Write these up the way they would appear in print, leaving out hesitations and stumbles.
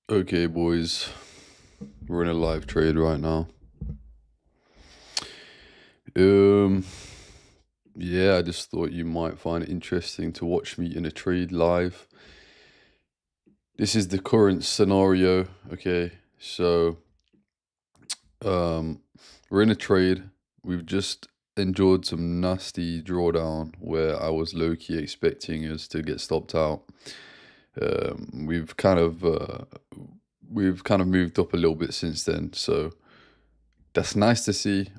Okay, boys, we're in a live trade right now. Um, yeah, I just thought you might find it interesting to watch me in a trade live. This is the current scenario. Okay, so um, we're in a trade. We've just endured some nasty drawdown where I was low key expecting us to get stopped out. Um, we've kind of uh, we've kind of moved up a little bit since then, so that's nice to see.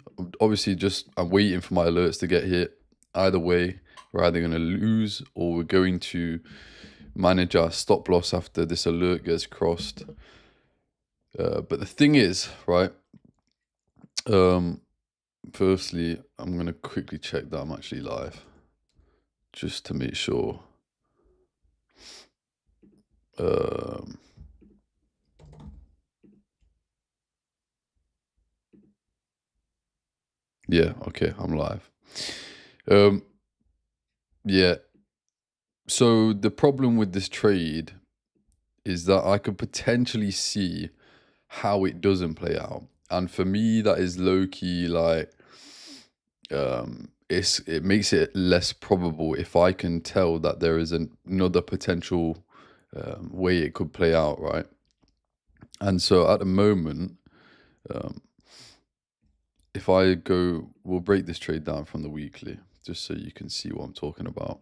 Obviously, just I'm waiting for my alerts to get hit. Either way, we're either going to lose or we're going to manage our stop loss after this alert gets crossed. But the thing is, right? Um, Firstly, I'm going to quickly check that I'm actually live just to make sure. Um, yeah, okay, I'm live. Um, yeah, so the problem with this trade is that I could potentially see how it doesn't play out. And for me, that is low key like it makes it less probable if I can tell that there is another potential way it could play out, right? And so at the moment, um, if I go, we'll break this trade down from the weekly just so you can see what I'm talking about.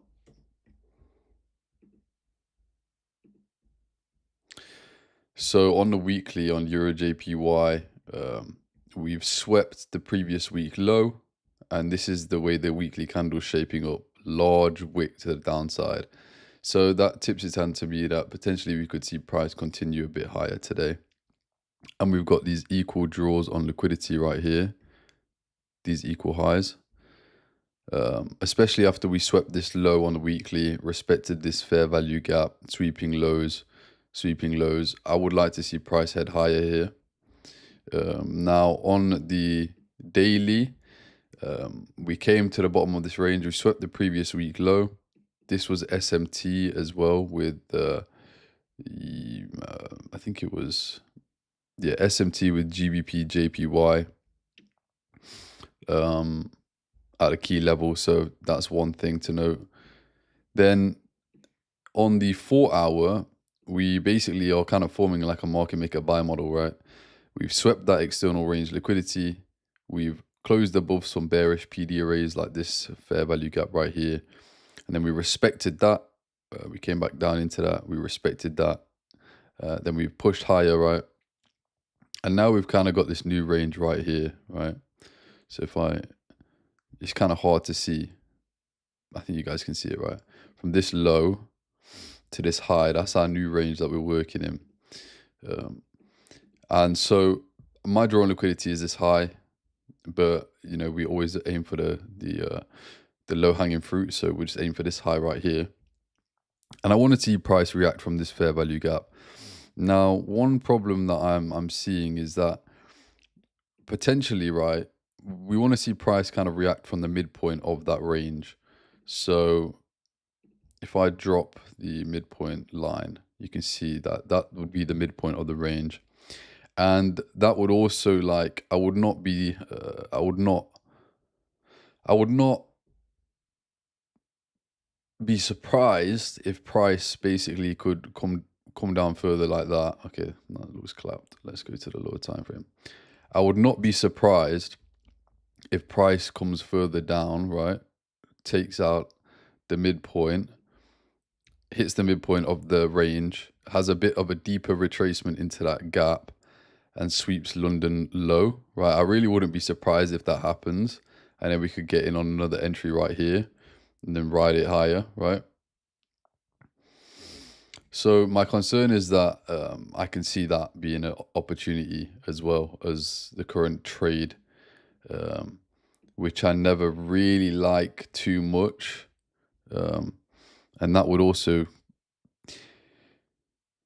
So on the weekly on Euro JPY, we've swept the previous week low, and this is the way the weekly candle's shaping up. Large wick to the downside. So that tips its hand to me that potentially we could see price continue a bit higher today. And we've got these equal draws on liquidity right here, these equal highs. Especially after we swept this low on the weekly, respected this fair value gap, sweeping lows, sweeping lows. I would like to see price head higher here. Now on the daily, we came to the bottom of this range. We swept the previous week low. This was SMT as well with I think it was SMT with GBP JPY at a key level. So that's one thing to note. Then on the 4 hour, we basically are kind of forming like a market maker buy model, right? We've swept that external range liquidity. We've closed above some bearish PD arrays like this fair value gap right here. And then we respected that. We came back down into that. We respected that. Then we pushed higher, right? And now we've kind of got this new range right here, right? So it's kind of hard to see. I think you guys can see it, right? From this low to this high, that's our new range that we're working in. And so my draw on liquidity is this high, but we always aim for the low hanging fruit. So we'll just aim for this high right here. And I want to see price react from this fair value gap. Now, one problem that I'm seeing is that potentially, right, we want to see price kind of react from the midpoint of that range. So if I drop the midpoint line, you can see that that would be the midpoint of the range. And that would also like I would not be I would not be surprised if price basically could come down further like that. Okay, that was clapped. Let's go to the lower time frame. I would not be surprised if price comes further down, right? Takes out the midpoint, hits the midpoint of the range, has a bit of a deeper retracement into that gap, and sweeps London low, right? I really wouldn't be surprised if that happens. And then we could get in on another entry right here and then ride it higher, right? So my concern is that I can see that being an opportunity as well as the current trade, which I never really like too much. And that would also,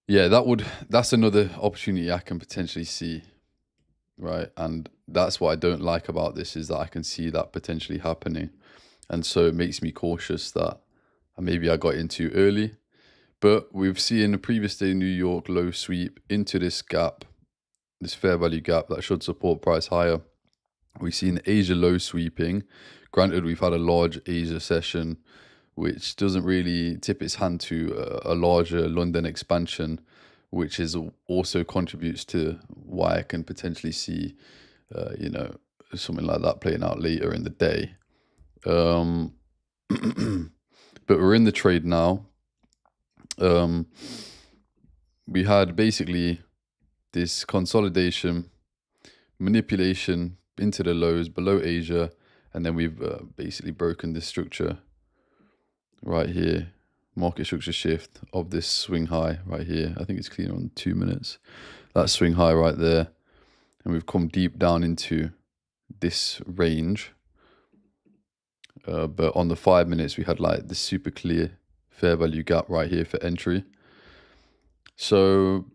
that's another opportunity I can potentially see, right? And that's what I don't like about this is that I can see that potentially happening. And so it makes me cautious that maybe I got in too early. But we've seen the previous day New York low sweep into this gap, this fair value gap that should support price higher. We've seen Asia low sweeping. Granted, we've had a large Asia session, which doesn't really tip its hand to a larger London expansion, which is also contributes to why I can potentially see, you know, something like that playing out later in the day. Um, but we're in the trade now. We had basically this consolidation, manipulation into the lows below Asia, and then we've basically broken this structure right here, market structure shift of this swing high right here. I think it's clear on 2 minutes. That swing high right there, and we've come deep down into this range. But on the 5 minutes, we had like this super clear fair value gap right here for entry. So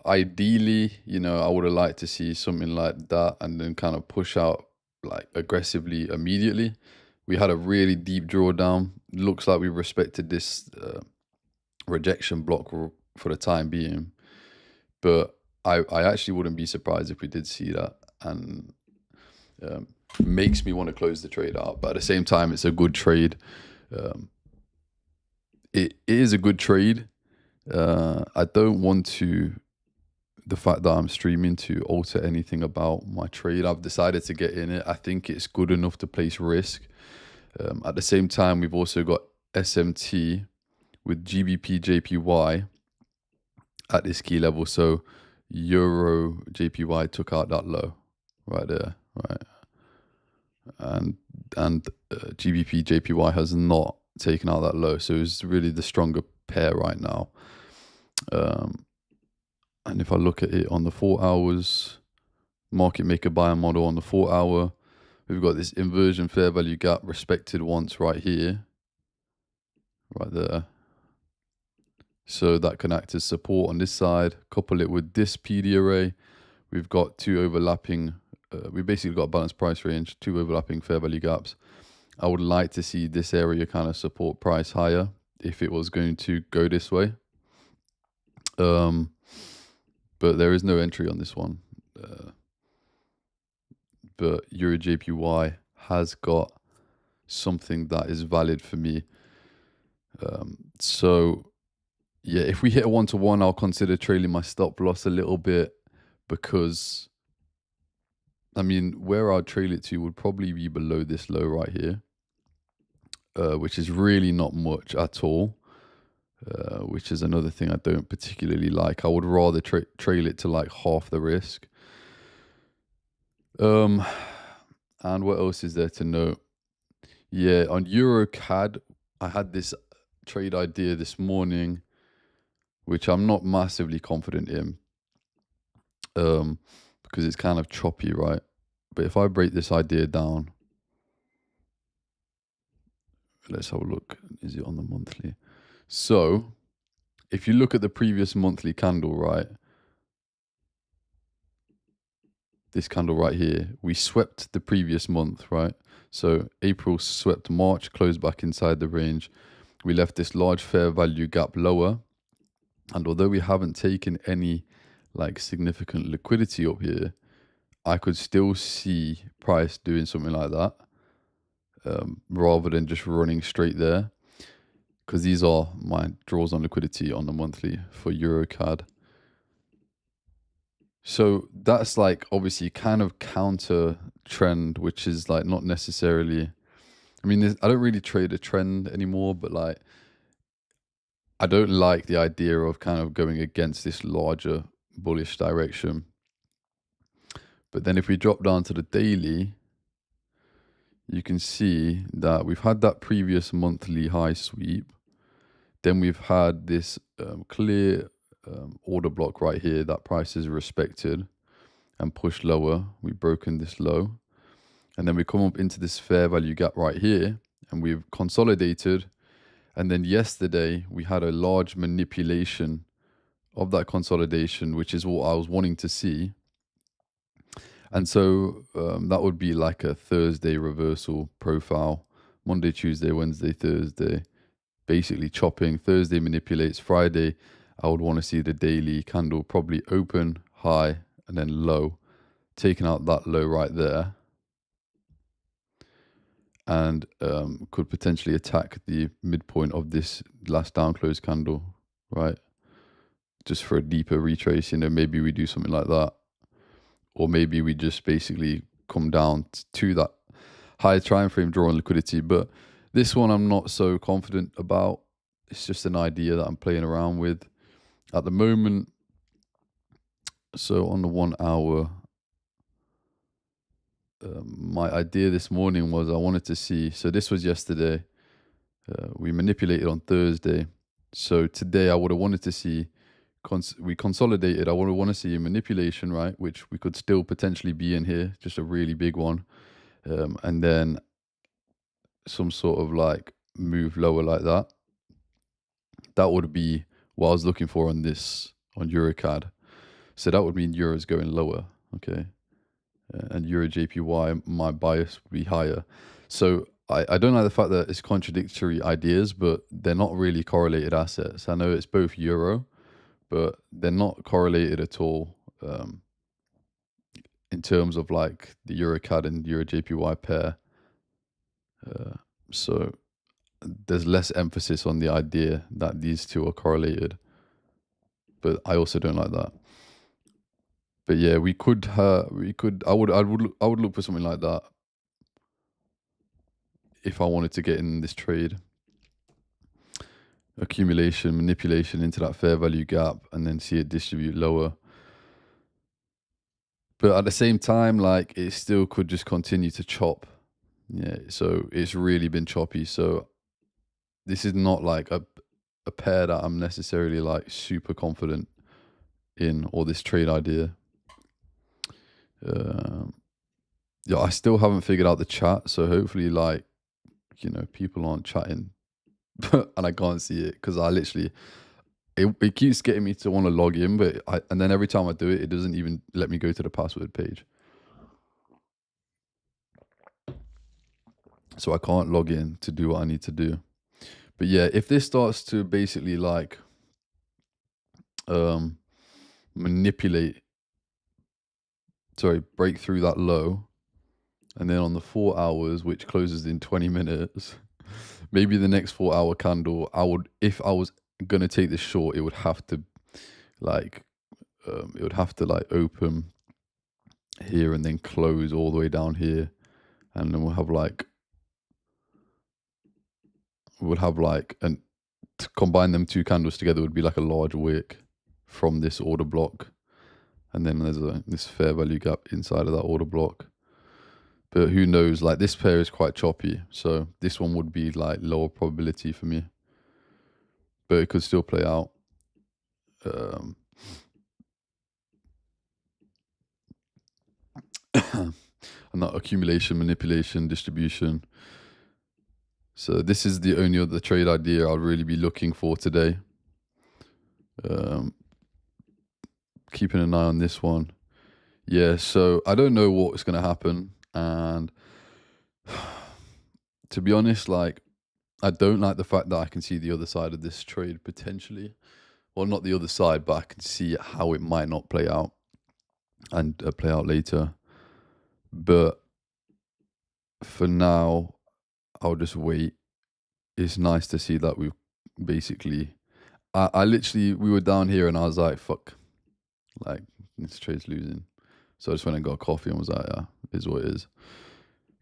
ideally, you know, I would have liked to see something like that and then kind of push out like aggressively immediately. We had a really deep drawdown. Looks like we respected this rejection block for the time being. But I actually wouldn't be surprised if we did see that, and makes me want to close the trade out. But at the same time, it's a good trade. It is a good trade. I don't want the fact that I'm streaming to alter anything about my trade. I've decided to get in it. I think it's good enough to place risk. At the same time, we've also got SMT with GBP JPY at this key level. So Euro JPY took out that low right there, right? And GBP JPY has not taken out that low. So it's really the stronger pair right now. And if I look at it on the 4 hours, market maker buyer model on the 4 hour, we've got this inversion fair value gap respected once right here, right there. So that can act as support on this side. Couple it with this PD array. We've got two overlapping, we basically got a balanced price range, two overlapping fair value gaps. I would like to see this area kind of support price higher if it was going to go this way. But there is no entry on this one. But Euro JPY has got something that is valid for me. So yeah, if we hit a 1-to-1, I'll consider trailing my stop loss a little bit, because I mean, where I'd trail it to would probably be below this low right here, which is really not much at all. Which is another thing I don't particularly like. I would rather trail it to like half the risk. And what else is there to note? Yeah, on EuroCAD, I had this trade idea this morning, which I'm not massively confident in, because it's kind of choppy, right? But if I break this idea down, let's have a look. Is it on the monthly? So if you look at the previous monthly candle, right? This candle right here, we swept the previous month, right? So April swept March, closed back inside the range. We left this large fair value gap lower. And although we haven't taken any like significant liquidity up here, I could still see price doing something like that, rather than just running straight there. Because these are my draws on liquidity on the monthly for EuroCAD. So that's like obviously kind of counter trend, which is like not necessarily, I mean, I don't really trade a trend anymore, but like, I don't like the idea of kind of going against this larger bullish direction. But then if we drop down to the daily, you can see that we've had that previous monthly high sweep. Then we've had this clear order block right here that price is respected and pushed lower. We've broken this low. And then we come up into this fair value gap right here, and we've consolidated. And then yesterday we had a large manipulation of that consolidation, which is what I was wanting to see. And so that would be like a Thursday reversal profile, Monday, Tuesday, Wednesday, Thursday. basically chopping. Thursday manipulates. Friday, I would want to see the daily candle probably open, high, and then low, taking out that low right there, and could potentially attack the midpoint of this last down close candle, right? Just for a deeper retrace, maybe we do something like that. Or maybe we just basically come down to that high time frame drawing liquidity. But this one I'm not so confident about. It's just an idea that I'm playing around with at the moment. So on the 1 hour, my idea this morning was I wanted to see, so this was yesterday, we manipulated on Thursday. So today I would have wanted to see, we consolidated, I would want to see a manipulation, right? Which we could still potentially be in here, just a really big one. And then some sort of like move lower like that. That would be what I was looking for on EuroCAD. So that would mean Euro's going lower, okay? And Euro JPY, my bias would be higher. So I don't like the fact that it's contradictory ideas, but they're not really correlated assets. I know it's both Euro, but they're not correlated at all in terms of like the EuroCAD and Euro JPY pair. So there's less emphasis on the idea that these two are correlated, but I also don't like that. But yeah, I would look for something like that if I wanted to get in this trade. Accumulation, manipulation into that fair value gap, and then see it distribute lower. But at the same time, like, it still could just continue to chop. Yeah, so it's really been choppy. So this is not like a pair that I'm necessarily like super confident in, or this trade idea. Yeah, I still haven't figured out the chat, so hopefully, like, people aren't chatting and I can't see it, because I literally, it keeps getting me to want to log in, but and then every time I do it, it doesn't even let me go to the password page. So I can't log in to do what I need to do. But yeah, if this starts to basically like break through that low, and then on the 4 hours, which closes in 20 minutes, maybe the next 4 hour candle, if I was gonna take this short, it would have to like open here and then close all the way down here, and then we'll have like and to combine them two candles together would be like a large wick from this order block, and then there's this fair value gap inside of that order block. But who knows, like, this pair is quite choppy, so this one would be like lower probability for me, but it could still play out. And that accumulation, manipulation, distribution. So this is the only other trade idea I'll really be looking for today. Keeping an eye on this one. Yeah, so I don't know what's going to happen. And to be honest, like, I don't like the fact that I can see the other side of this trade potentially. Well, not the other side, but I can see how it might not play out and play out later. But for now, I'll just wait. It's nice to see that we've basically, I literally, we were down here and I was like, fuck, like, this trade's losing. So I just went and got a coffee and was like, yeah, it is what it is.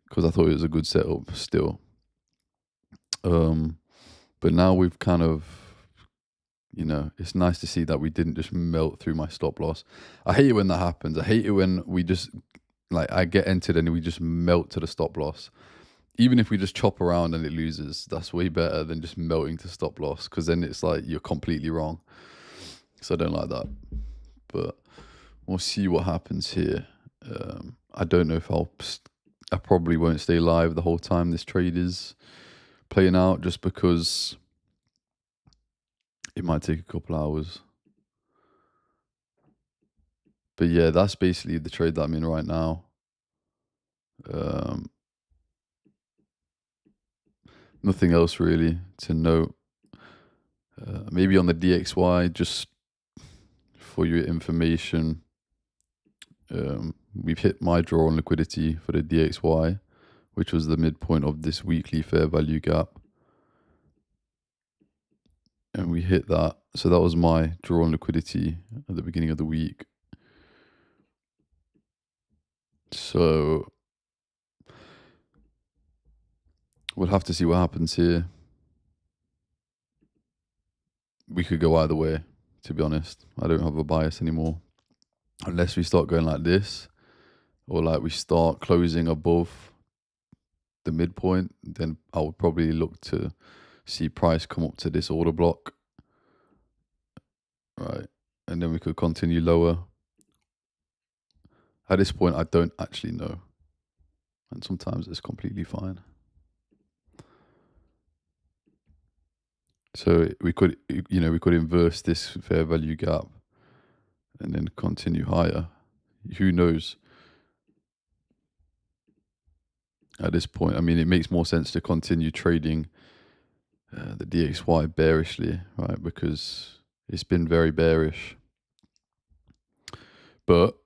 Because I thought it was a good setup still. But now we've kind of, it's nice to see that we didn't just melt through my stop loss. I hate it when that happens. I hate it when we just, like, I get entered and we just melt to the stop loss. Even if we just chop around and it loses, that's way better than just melting to stop loss, because then it's like you're completely wrong. So I don't like that. But we'll see what happens here. I don't know if I probably won't stay live the whole time this trade is playing out, just because it might take a couple hours. But yeah, that's basically the trade that I'm in right now. Nothing else really to note. Maybe on the DXY, just for your information, we've hit my draw on liquidity for the DXY, which was the midpoint of this weekly fair value gap. And we hit that. So that was my draw on liquidity at the beginning of the week. So we'll have to see what happens here. We could go either way, to be honest. I don't have a bias anymore. Unless we start going like this, or like we start closing above the midpoint, then I would probably look to see price come up to this order block. Right. And then we could continue lower. At this point, I don't actually know. And sometimes it's completely fine. So we could, we could inverse this fair value gap and then continue higher. Who knows? At this point, I mean, it makes more sense to continue trading the DXY bearishly, right? Because it's been very bearish. But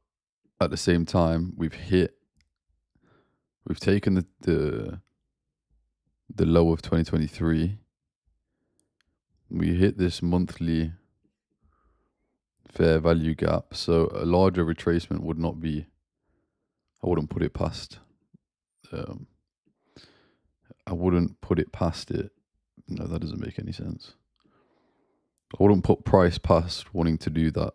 at the same time, we've taken the low of 2023. We hit this monthly fair value gap. So a larger retracement would not be, I wouldn't put it past. I wouldn't put it past it. No, that doesn't make any sense. I wouldn't put price past wanting to do that.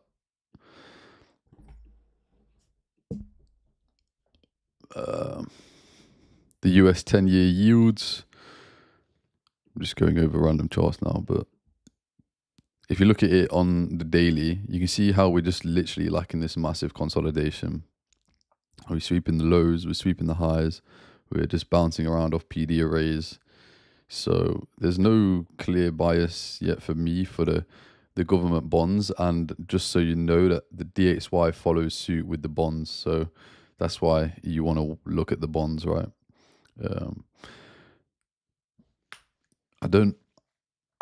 The US 10-year yields. I'm just going over random charts now, but if you look at it on the daily, you can see how we're just literally like in this massive consolidation. We're sweeping the lows, we're sweeping the highs, we're just bouncing around off PD arrays. So there's no clear bias yet for me for the government bonds. And just so you know that the DXY follows suit with the bonds. So that's why you want to look at the bonds, right?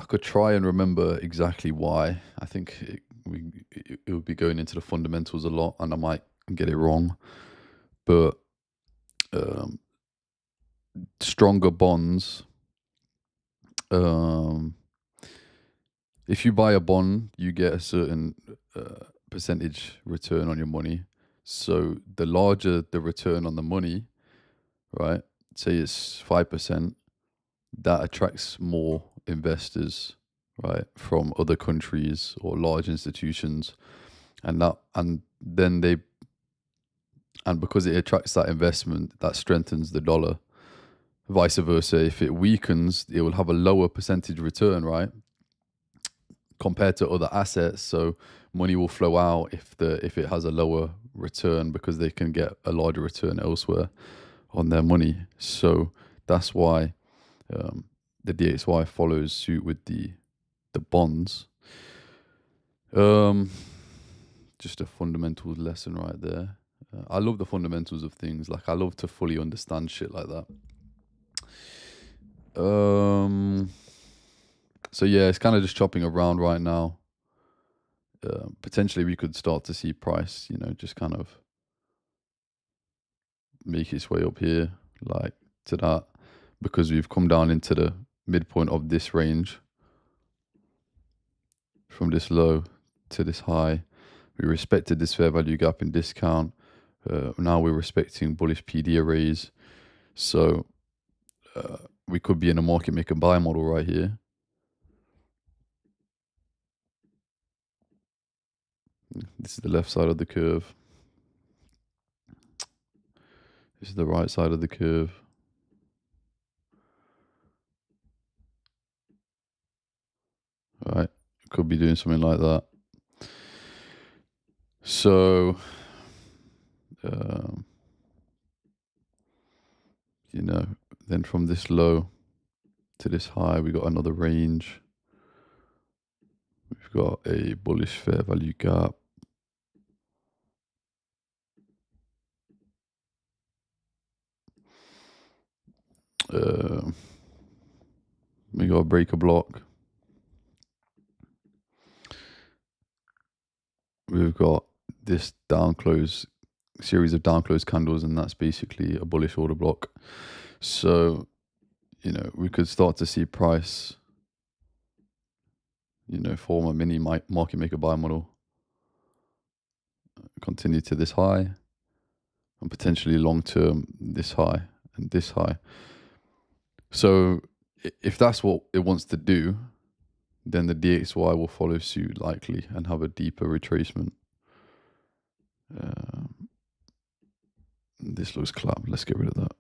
I could try and remember exactly why. I think it would be going into the fundamentals a lot, and I might get it wrong. But stronger bonds. If you buy a bond, you get a certain percentage return on your money. So the larger the return on the money, right? Say it's 5%, that attracts more investors, right, from other countries or large institutions, and because it attracts that investment, that strengthens the dollar. Vice versa, if it weakens, it will have a lower percentage return, right, compared to other assets. So money will flow out if it has a lower return because they can get a larger return elsewhere on their money. So that's why the DXY follows suit with the bonds. Just a fundamental lesson right there. I love the fundamentals of things. Like I love to fully understand shit like that. So yeah, it's kind of just chopping around right now. Potentially we could start to see price, just kind of make its way up here, like to that, because we've come down into the midpoint of this range from this low to this high. We respected this fair value gap in discount. Now we're respecting bullish PD arrays. So we could be in a market make and buy model right here. This is the left side of the curve. This is the right side of the curve. All right, could be doing something like that. So, then from this low to this high, we got another range. We've got a bullish fair value gap. We got a breaker block. we've got this down close series of down close candles, and that's basically a bullish order block. So, we could start to see price, form a mini market maker buy model, continue to this high, and potentially long term this high and this high. So, if that's what it wants to do, then the DXY will follow suit likely and have a deeper retracement. This looks clapped. Let's get rid of that.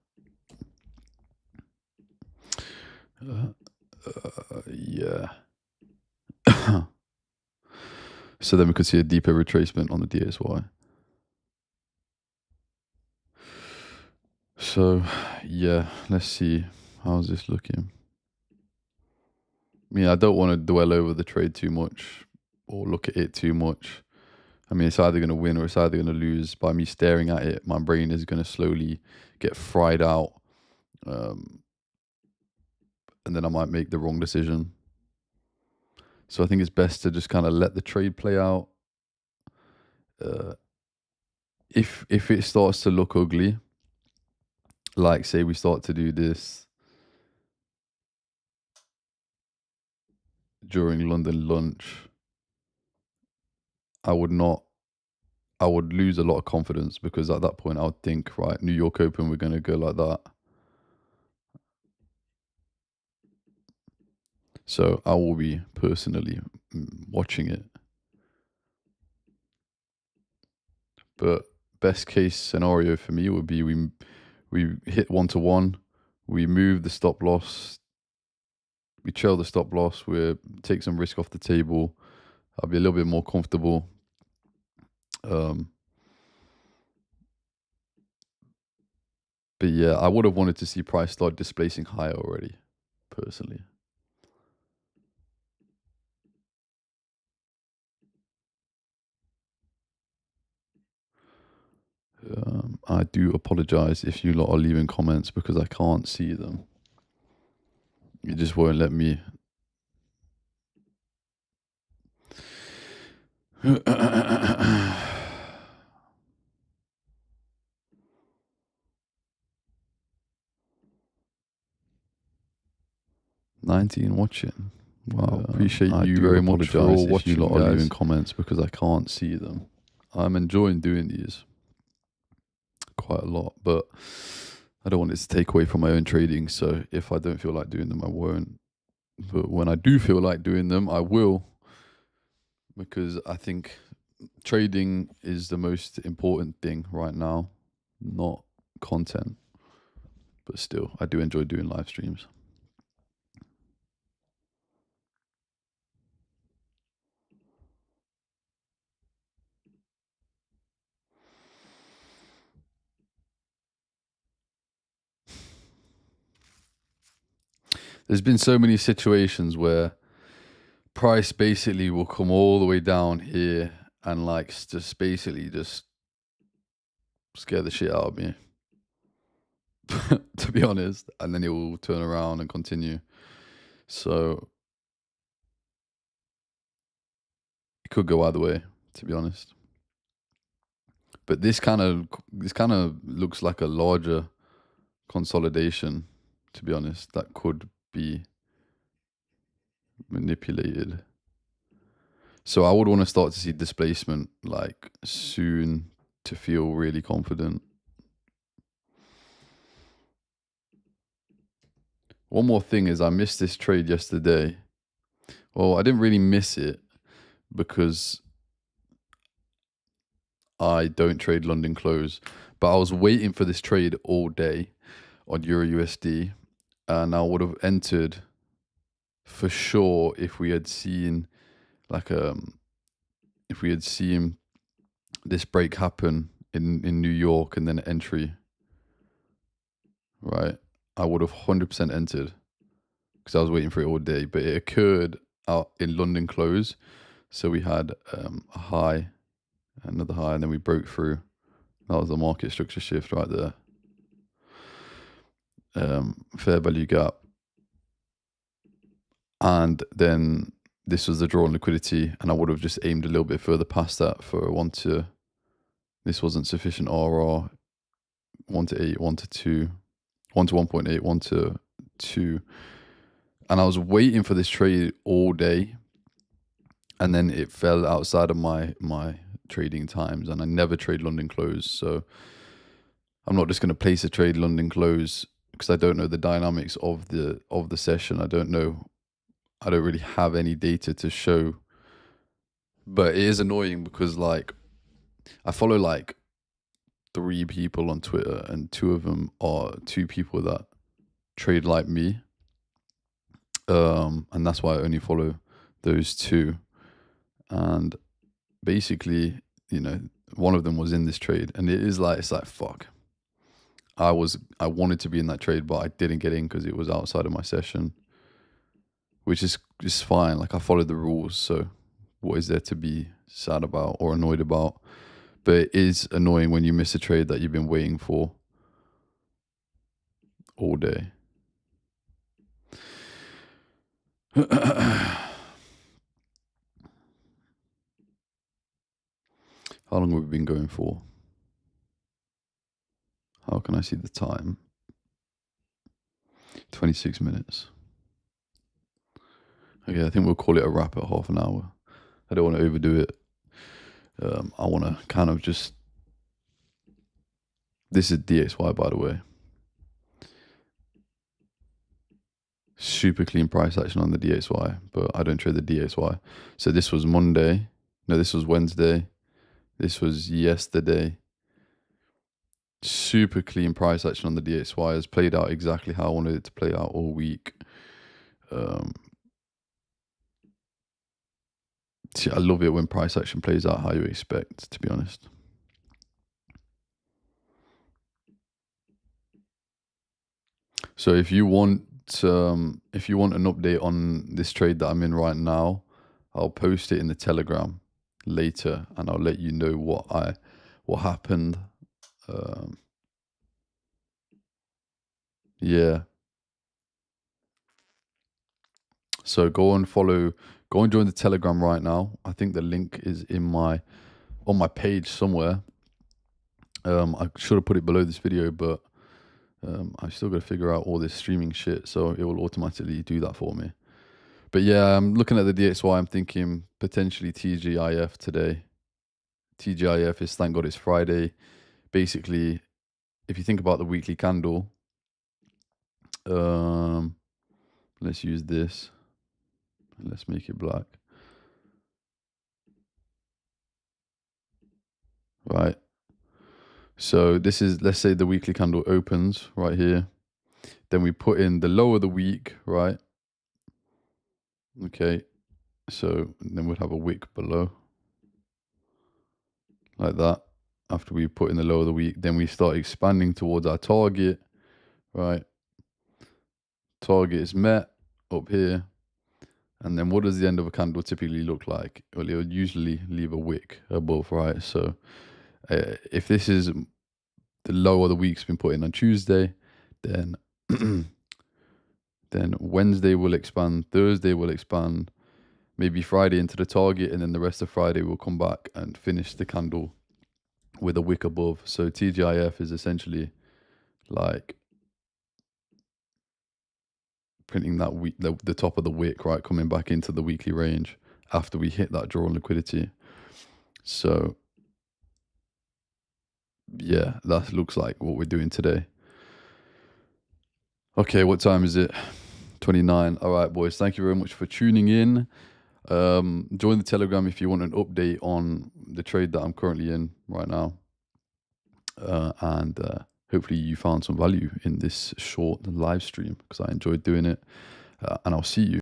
Yeah. So then we could see a deeper retracement on the DXY. So, yeah, let's see. How's this looking? I mean, I don't want to dwell over the trade too much or look at it too much. I mean, it's either going to win or it's either going to lose. By me staring at it, my brain is going to slowly get fried out. And then I might make the wrong decision. So I think it's best to just kind of let the trade play out. If it starts to look ugly, like say we start to do this during London lunch, I would lose a lot of confidence, because at that point I would think, right, New York Open, we're going to go like that. So I will be personally watching it. But best case scenario for me would be we hit 1-to-1, we move the stop loss, we trail the stop loss, we take some risk off the table. I'll be a little bit more comfortable. But yeah, I would have wanted to see price start displacing higher already, personally. I do apologize if you lot are leaving comments, because I can't see them. You just won't let me. $19 watching. Wow, appreciate you very much for all watching. You lot are leaving comments, because I can't see them. I'm enjoying doing these quite a lot, but I don't want it to take away from my own trading. So if I don't feel like doing them, I won't. But when I do feel like doing them, I will, because I think trading is the most important thing right now, not content. But still, I do enjoy doing live streams. There's been so many situations where price basically will come all the way down here and just basically just scare the shit out of me, to be honest, and then it will turn around and continue. So it could go either way, to be honest. But this kind of looks like a larger consolidation, to be honest, that could be manipulated. So I would want to start to see displacement soon to feel really confident. One more thing is, I missed this trade yesterday. Well, I didn't really miss it because I don't trade London close, but I was waiting for this trade all day on Euro USD, and I would have entered for sure if we had seen if we had seen this break happen in New York and then entry, right? I would have 100% entered, because I was waiting for it all day, but it occurred out in London close. So we had a high, another high, and then we broke through. That was the market structure shift right there. Fair value gap. And then this was the draw on liquidity, and I would have just aimed a little bit further past that for this wasn't sufficient RR, 1 to 8, 1 to 2, 1 to 1.8, 1 to 2. And I was waiting for this trade all day, and then it fell outside of my trading times, and I never trade London close. So I'm not just going to place a trade London close because I don't know the dynamics of the session. I don't really have any data to show. But it is annoying because like I follow like 3 people on Twitter, and 2 of them are 2 people that trade like me. And that's why I only follow those 2. And basically, you know, one of them was in this trade, and it's like fuck. I wanted to be in that trade, but I didn't get in because it was outside of my session, which is just fine. Like I followed the rules, so what is there to be sad about or annoyed about? But it is annoying when you miss a trade that you've been waiting for all day. How long have we been going for? How can I see the time? 26 minutes. Okay, I think we'll call it a wrap at half an hour. I don't want to overdo it. I want to kind of just... This is DXY, by the way. Super clean price action on the DXY, but I don't trade the DXY. So this was Monday. No, this was Wednesday. This was yesterday. Super clean price action on the DXY. Has played out exactly how I wanted it to play out all week. See, I love it when price action plays out how you expect, to be honest. So if you want an update on this trade that I'm in right now, I'll post it in the Telegram later, and I'll let you know what happened. Yeah. So go and join the Telegram right now. I think the link is on my page somewhere. I should have put it below this video, but I still got to figure out all this streaming shit, so it will automatically do that for me. But yeah, I'm looking at the DXY. I'm thinking potentially TGIF today. TGIF is, thank God it's Friday. Basically, if you think about the weekly candle, let's use this. Let's make it black. Right. So this is, let's say the weekly candle opens right here. Then we put in the low of the week, right? Okay. So then we'd have a wick below. Like that. After we put in the low of the week, then we start expanding towards our target, right? Target is met up here. And then what does the end of a candle typically look like? Well, it'll usually leave a wick above, right? So if this is the low of the week's been put in on Tuesday, then then Wednesday will expand, Thursday will expand, maybe Friday into the target, and then the rest of Friday will come back and finish the candle with a wick above. So TGIF is essentially like printing that week, the top of the wick, right, coming back into the weekly range after we hit that draw on liquidity. So yeah, that looks like what we're doing today. Okay, what time is it? 29. All right, boys, thank you very much for tuning in. Join the Telegram if you want an update on the trade that I'm currently in right now. And hopefully you found some value in this short live stream, because I enjoyed doing it. And I'll see you